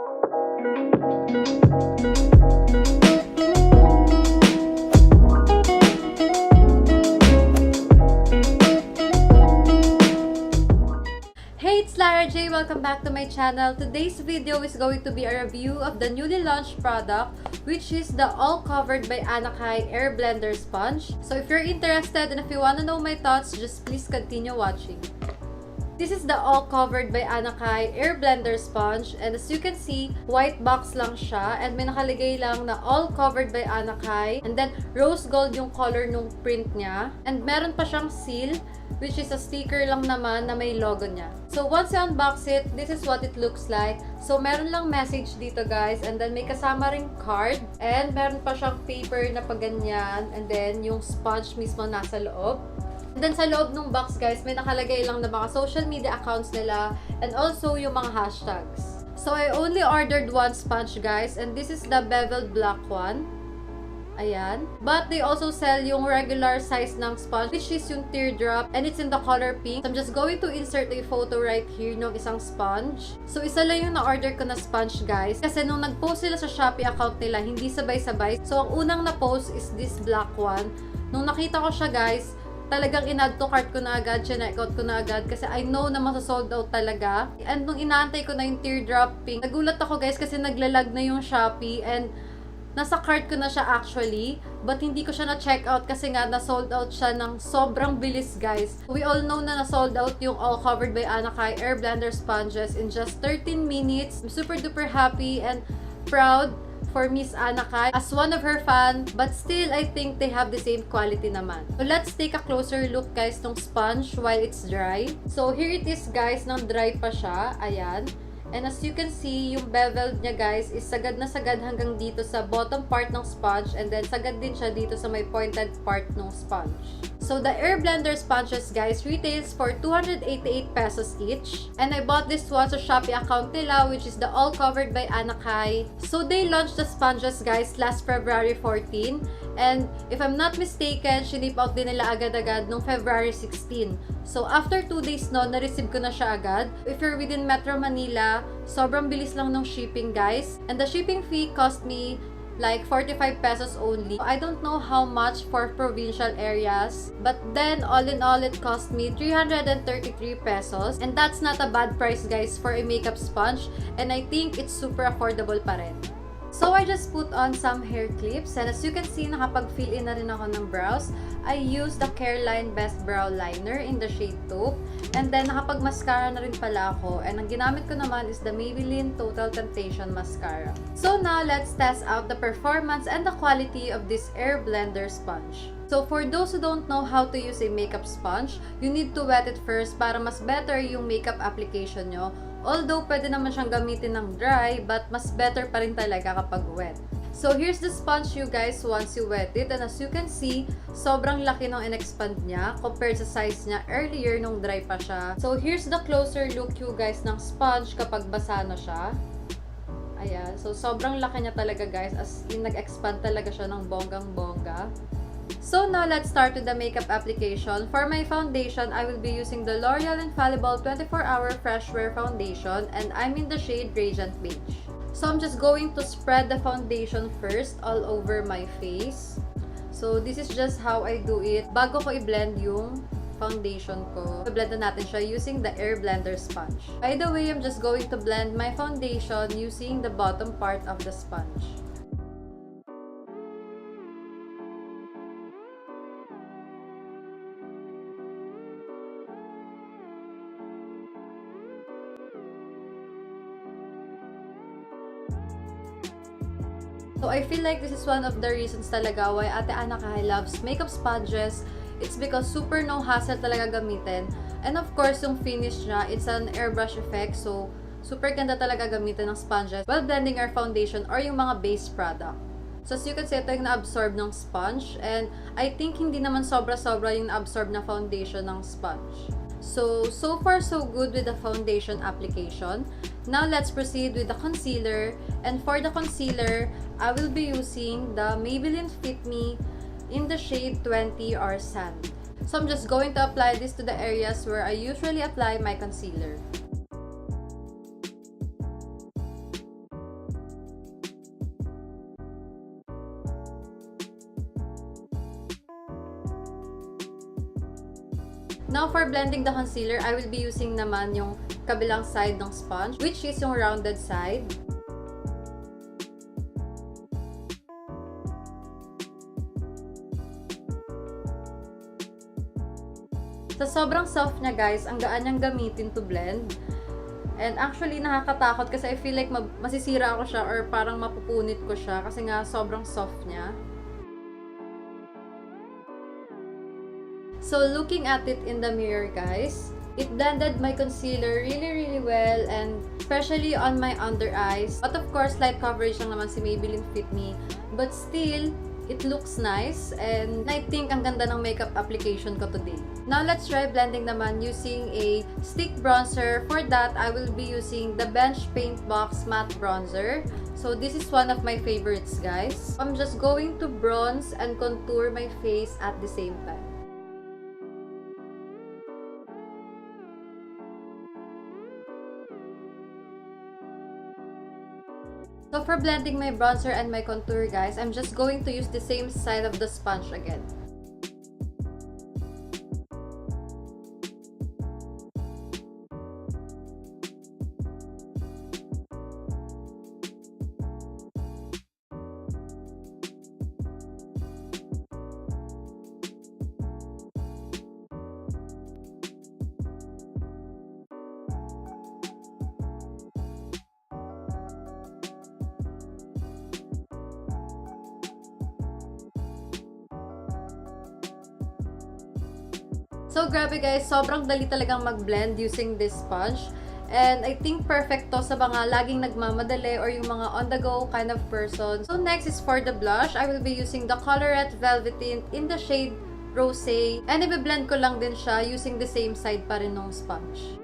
Hey, it's Larra J. Welcome back to my channel. Today's video is going to be a review of the newly launched product, which is the All Covered by Anakai Air Blender Sponge. So if you're interested and if you want to know my thoughts, just please continue watching. This is the All Covered by Anakai Air Blender Sponge, and as you can see, white box lang siya and may nakalagay lang na All Covered by Anakai, and then rose gold yung color nung print niya, and meron pa siyang seal, which is a sticker lang naman na may logo niya. So once you unbox it, this is what it looks like. So meron lang message dito guys, and then may kasama ring card, and meron pa siyang paper na paganyan, and then yung sponge mismo nasa loob. And then sa loob ng box guys, may nakalagay lang na mga social media accounts nila and also yung mga hashtags. So I only ordered one sponge guys, and this is the beveled black one. Ayan. But they also sell yung regular size ng sponge, which is yung teardrop, and it's in the color pink. So I'm just going to insert a photo right here ng isang sponge. So isa lang yung na-order ko na sponge guys, kasi nung nag-post sila sa Shopee account nila, hindi sabay-sabay. So ang unang na-post is this black one. Nung nakita ko siya guys, talagang in-add to cart ko na agad, check out ko na agad kasi I know na masasold out talaga. And nung inaantay ko na yung teardrop pink, nagulat ako guys kasi naglalag na yung Shopee and nasa cart ko na siya actually, but hindi ko siya na-check out kasi nga na-sold out siya ng sobrang bilis guys. We all know na na-sold out yung All Covered by Anakai Air Blender Sponges in just 13 minutes. I'm super duper happy and proud for Miss Anakai as one of her fan, but still I think they have the same quality naman. So let's take a closer look guys ng sponge while it's dry. So here it is guys, nang dry pa siya, ayan. And as you can see, yung beveled niya guys is sagad na sagad hanggang dito sa bottom part ng sponge, and then sagad din siya dito sa may pointed part ng sponge. So the Air Blender sponges guys retails for 288 pesos each. And I bought this one sa Shopee account nila, which is the All Covered by Anakai. So they launched the sponges guys last February 14. And if I'm not mistaken, sinip out din nila agad-agad nung February 16. So after 2 days no, na-receive ko na siya agad. If you're within Metro Manila, sobrang bilis lang ng shipping guys. And the shipping fee cost me like 45 pesos only. I don't know how much for provincial areas, but then all in all it cost me 333 pesos, and that's not a bad price guys for a makeup sponge, and I think it's super affordable pa rin. So I just put on some hair clips, and as you can see, nakapag-fill in na rin ako ng brows. I used the Careline Best Brow Liner in the shade Taupe, and then nakapag-mascara na rin pala ako, and ang ginamit ko naman is the Maybelline Total Temptation Mascara. So now, let's test out the performance and the quality of this Air Blender sponge. So for those who don't know how to use a makeup sponge, you need to wet it first para mas better yung makeup application nyo. Although, pwede naman siyang gamitin ng dry, but mas better pa rin talaga kapag wet. So, here's the sponge you guys once you wet it. And as you can see, sobrang laki nung in-expand niya compared sa size niya earlier nung dry pa siya. So, here's the closer look you guys ng sponge kapag basa na siya. Ayan. So, sobrang laki niya talaga guys. As in, nag-expand talaga siya ng bonggang-bongga. So now, let's start with the makeup application. For my foundation, I will be using the Loreal Infallible 24-Hour Fresh Wear Foundation, and I'm in the shade Radiant Beige. So I'm just going to spread the foundation first all over my face. So this is just how I do it. Bago ko i-blend yung foundation ko, i-blend na natin siya using the Air Blender sponge. By the way, I'm just going to blend my foundation using the bottom part of the sponge. So I feel like this is one of the reasons talaga why Ate Anakai loves makeup sponges. It's because super no hassle talaga gamitin. And of course, yung finish niya, it's an airbrush effect. So super ganda talaga gamitin ng sponges while blending our foundation or yung mga base product. So as you can see, ito yung na-absorb ng sponge. And I think hindi naman sobra-sobra yung na-absorb na foundation ng sponge. So far so good with the foundation application. Now let's proceed with the concealer. And for the concealer, I will be using the Maybelline Fit Me in the shade 20 or Sand. So I'm just going to apply this to the areas where I usually apply my concealer. Now, for blending the concealer, I will be using naman yung kabilang side ng sponge, which is yung rounded side. Sa sobrang soft niya guys, ang gaan niyang gamitin to blend. And actually, nakakatakot kasi I feel like masisira ako siya or parang mapupunit ko siya kasi nga sobrang soft niya. So, looking at it in the mirror, guys, it blended my concealer really well, and especially on my under eyes. But of course, light coverage lang naman si Maybelline Fit Me. But still, it looks nice, and I think ang ganda ng makeup application ko today. Now, let's try blending naman using a stick bronzer. For that, I will be using the Bench Paintbox Matte Bronzer. So, this is one of my favorites, guys. I'm just going to bronze and contour my face at the same time. So for blending my bronzer and my contour, guys, I'm just going to use the same side of the sponge again. So, grabe guys, sobrang dali talagang mag-blend using this sponge. And I think perfect to sa mga laging nagmamadali or yung mga on-the-go kind of person. So, next is for the blush. I will be using the Colourette Velvetint in the shade Rosé. And i-blend ko lang din siya using the same side pa rin ng sponge.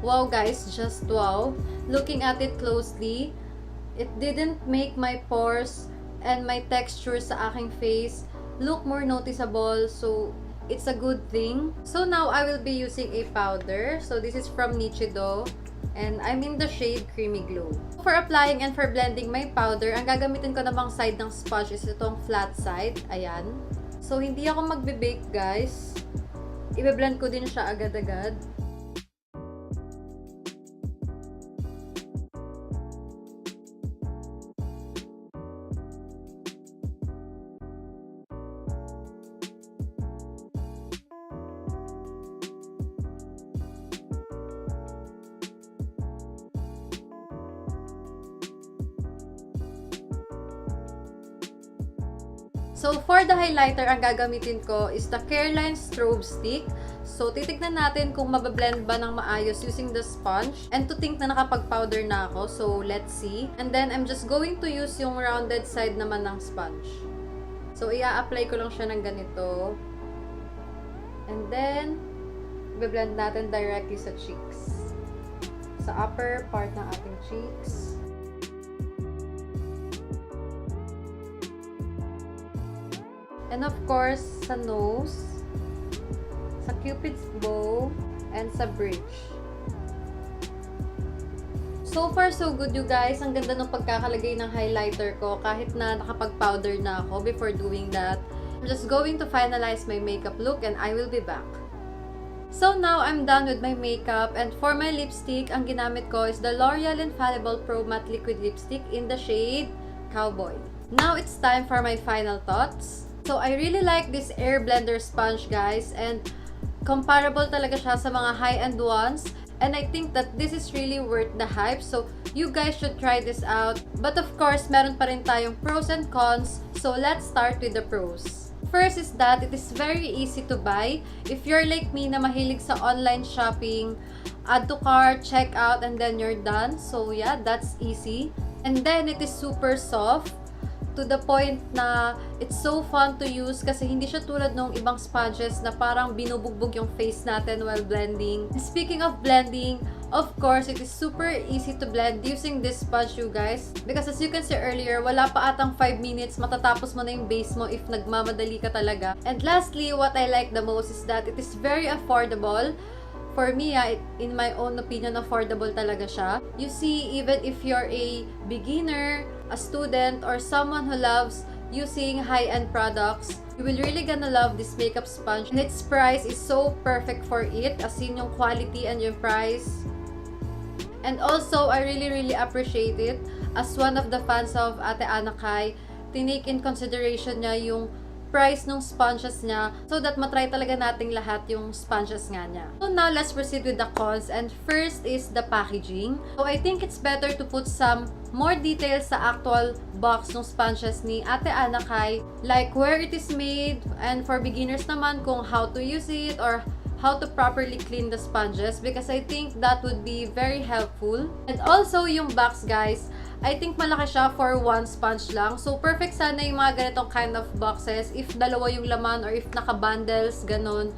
Wow guys, just wow. Looking at it closely, it didn't make my pores and my texture sa aking face look more noticeable. So, it's a good thing. So, now I will be using a powder. So, this is from Nichido. And I'm in the shade Creamy Glow. For applying and for blending my powder, ang gagamitin ko namang side ng sponge is itong flat side. Ayan. So, hindi ako magbe-bake guys. I-blend ko din siya agad-agad. So, for the highlighter, ang gagamitin ko is the Careline Strobe Stick. So, titignan natin kung mabablend ba ng maayos using the sponge. And to think na nakapag-powder na ako. So, let's see. And then, I'm just going to use yung rounded side naman ng sponge. So, i-apply ko lang siya ng ganito. And then, i-blend natin directly sa cheeks. Sa upper part ng ating cheeks. And of course, sa nose, sa cupid's bow, and sa bridge. So far, so good you guys. Ang ganda ng pagkakalagay ng highlighter ko kahit na nakapag-powder na ako before doing that. I'm just going to finalize my makeup look and I will be back. So now, I'm done with my makeup, and for my lipstick, ang ginamit ko is the Loreal Infallible Pro Matte Liquid Lipstick in the shade Cowboy. Now, it's time for my final thoughts. So, I really like this air blender sponge, guys, and comparable talaga siya sa mga high-end ones. And I think that this is really worth the hype. So, you guys should try this out. But of course, meron pa rin tayong pros and cons. So, let's start with the pros. First is that it is very easy to buy. If you're like me na mahilig sa online shopping, add to cart, check out, and then you're done. So, yeah, that's easy. And then, it is super soft. To the point na it's so fun to use kasi hindi siya tulad ng ibang sponges na parang binubugbog yung face natin while blending. Speaking of blending, Of course, it is super easy to blend using this sponge, you guys. Because as you can see earlier, wala pa atang 5 minutes, matatapos mo na yung base mo if nagmamadali ka talaga. And lastly, what I like the most is that it is very affordable. For me, in my own opinion, affordable talaga siya. You see, even if you're a beginner, a student, or someone who loves using high-end products, you will really gonna love this makeup sponge. And its price is so perfect for it, as in yung quality and yung price. And also, I really appreciate it. As one of the fans of Ate Ana Kai, tinake in consideration niya yung price ng sponges niya so that matry talaga nating lahat yung sponges nga niya. So now, let's proceed with the cons. And first is the packaging. So I think it's better to put some more details sa actual box ng sponges ni Ate Ana Kai, like where it is made, and for beginners naman kung how to use it or how to properly clean the sponges, because I think that would be very helpful. And also yung box, guys, I think malaki siya for one sponge lang. So perfect sana yung mga ganitong kind of boxes if dalawa yung laman or if naka-bundles, ganon.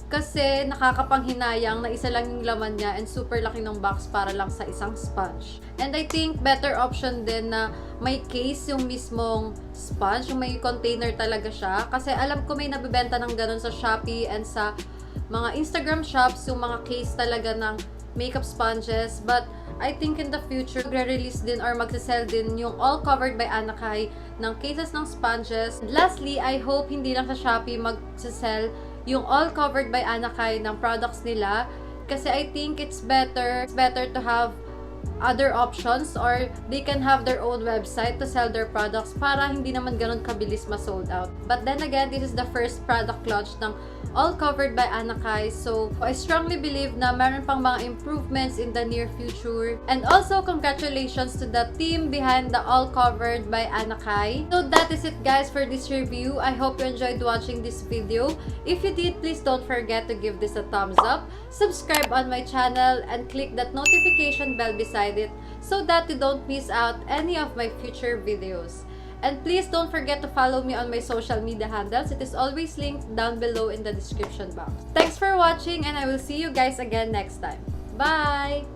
Kasi nakakapanghinayang na isa lang yung laman niya and super laki ng box para lang sa isang sponge. And I think better option din na may case yung mismong sponge, yung may container talaga siya. Kasi alam ko may nabibenta ng ganon sa Shopee and sa mga Instagram shops, yung mga case talaga ng makeup sponges. But I think in the future, magre-release din or magsasell din yung all covered by Ana Kai ng cases ng sponges. And lastly, I hope hindi lang sa Shopee magsasell yung all covered by Ana Kai ng products nila. Kasi I think it's better to have other options, or they can have their own website to sell their products para hindi naman ganun kabilis ma-sold out. But then again, this is the first product launch ng all covered by Ana Kai. So I strongly believe na meron pang mga improvements in the near future. And also, congratulations to the team behind the all covered by Ana Kai. So that is it, guys, for this review. I hope you enjoyed watching this video. If you did, please don't forget to give this a thumbs up, subscribe on my channel, and click that notification bell beside it so that you don't miss out any of my future videos. And please don't forget to follow me on my social media handles. It is always linked down below in the description box. Thanks for watching, and I will see you guys again next time. Bye!